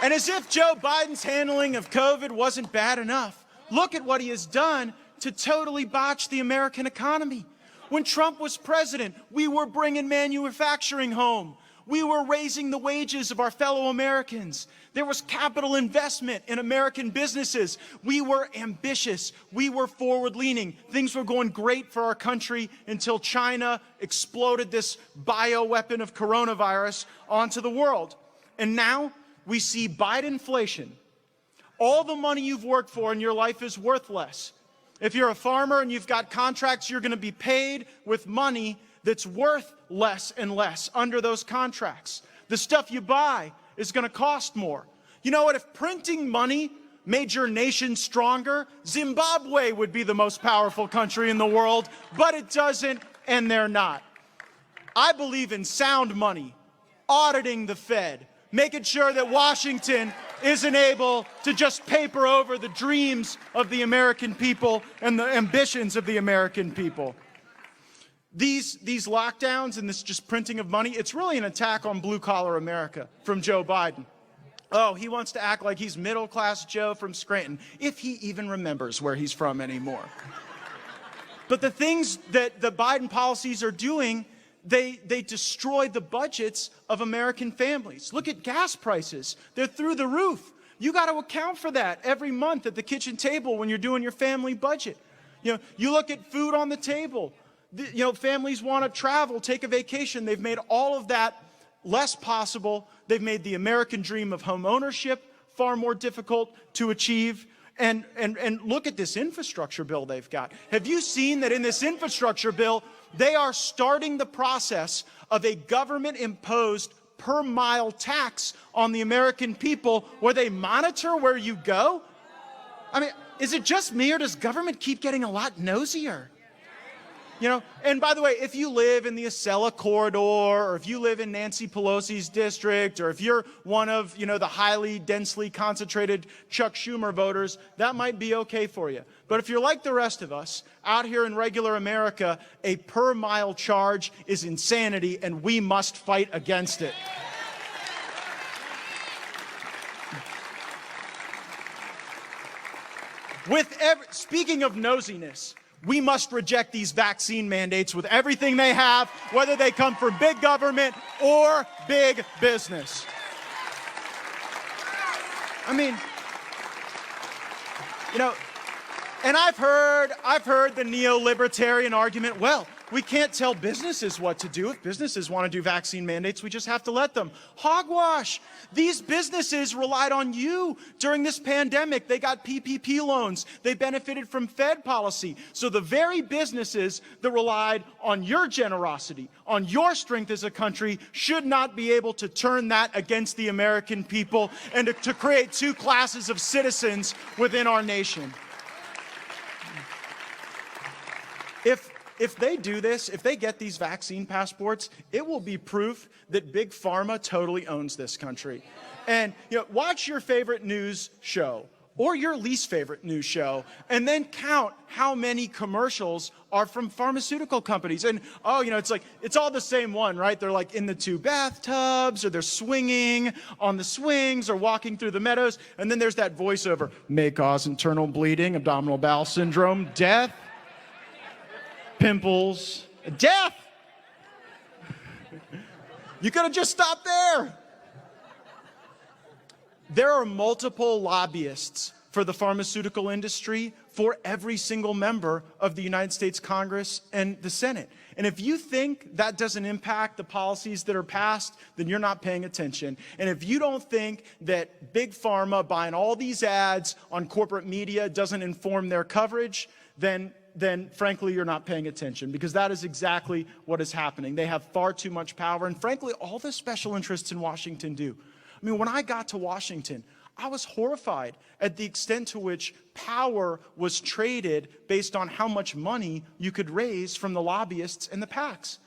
And as if Joe Biden's handling of COVID wasn't bad enough, look at what he has done to totally botch the American economy. When Trump was president, we were bringing manufacturing home. We were raising the wages of our fellow Americans. There was capital investment in American businesses. We were ambitious. We were forward-leaning. Things were going great for our country until China exploded this bioweapon of coronavirus onto the world. And now we see Bidenflation. All the money you've worked for in your life is worth less. If you're a farmer and you've got contracts, you're going to be paid with money that's worth less and less under those contracts. The stuff you buy is going to cost more. You know what? If printing money made your nation stronger, Zimbabwe would be the most powerful country in the world, but it doesn't, and they're not. I believe in sound money, auditing the Fed, making sure that Washington isn't able to just paper over the dreams of the American people and the ambitions of the American people. These lockdowns and this just printing of money, it's really an attack on blue-collar America from Joe Biden. Oh, he wants to act like he's middle-class Joe from Scranton, if he even remembers where he's from anymore. But the things that the Biden policies are doing, they destroy the budgets of American families. Look at gas prices. They're through the roof. You got to account for that every month at the kitchen table when you're doing your family budget. You look at food on the table. Families want to travel, take a vacation. They've made all of that less possible. They've made the American dream of home ownership far more difficult to achieve. And look at this infrastructure bill they've got. Have you seen that in this infrastructure bill, they are starting the process of a government-imposed per-mile tax on the American people where they monitor where you go? I mean, is it just me or does government keep getting a lot nosier? And by the way, if you live in the Acela corridor, or if you live in Nancy Pelosi's district, or if you're one of, the highly densely concentrated Chuck Schumer voters, that might be okay for you. But if you're like the rest of us, out here in regular America, a per-mile charge is insanity, and we must fight against it. Speaking of nosiness, we must reject these vaccine mandates with everything they have, whether they come from big government or big business. I mean, and I've heard the neo-libertarian argument, well, we can't tell businesses what to do. If businesses want to do vaccine mandates, we just have to let them. Hogwash! These businesses relied on you during this pandemic. They got PPP loans. They benefited from Fed policy. So the very businesses that relied on your generosity, on your strength as a country, should not be able to turn that against the American people and to create two classes of citizens within our nation. If they do this, if they get these vaccine passports, it will be proof that Big Pharma totally owns this country. And watch your favorite news show or your least favorite news show, and then count how many commercials are from pharmaceutical companies. And it's all the same one, right? They're like in the two bathtubs, or they're swinging on the swings, or walking through the meadows. And then there's that voiceover: may cause internal bleeding, abdominal bowel syndrome, death, pimples, death. You could have just stopped there. There are multiple lobbyists for the pharmaceutical industry for every single member of the United States Congress and the Senate. And if you think that doesn't impact the policies that are passed, then you're not paying attention. And if you don't think that Big Pharma buying all these ads on corporate media doesn't inform their coverage, then frankly, you're not paying attention, because that is exactly what is happening. They have far too much power, and frankly, all the special interests in Washington do. I mean, when I got to Washington, I was horrified at the extent to which power was traded based on how much money you could raise from the lobbyists and the PACs.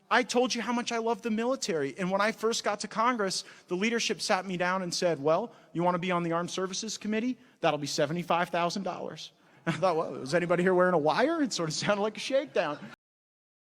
I told you how much I love the military, and when I first got to Congress, the leadership sat me down and said, well, you want to be on the Armed Services Committee? That'll be $75,000. I thought, well, is anybody here wearing a wire? It sort of sounded like a shakedown.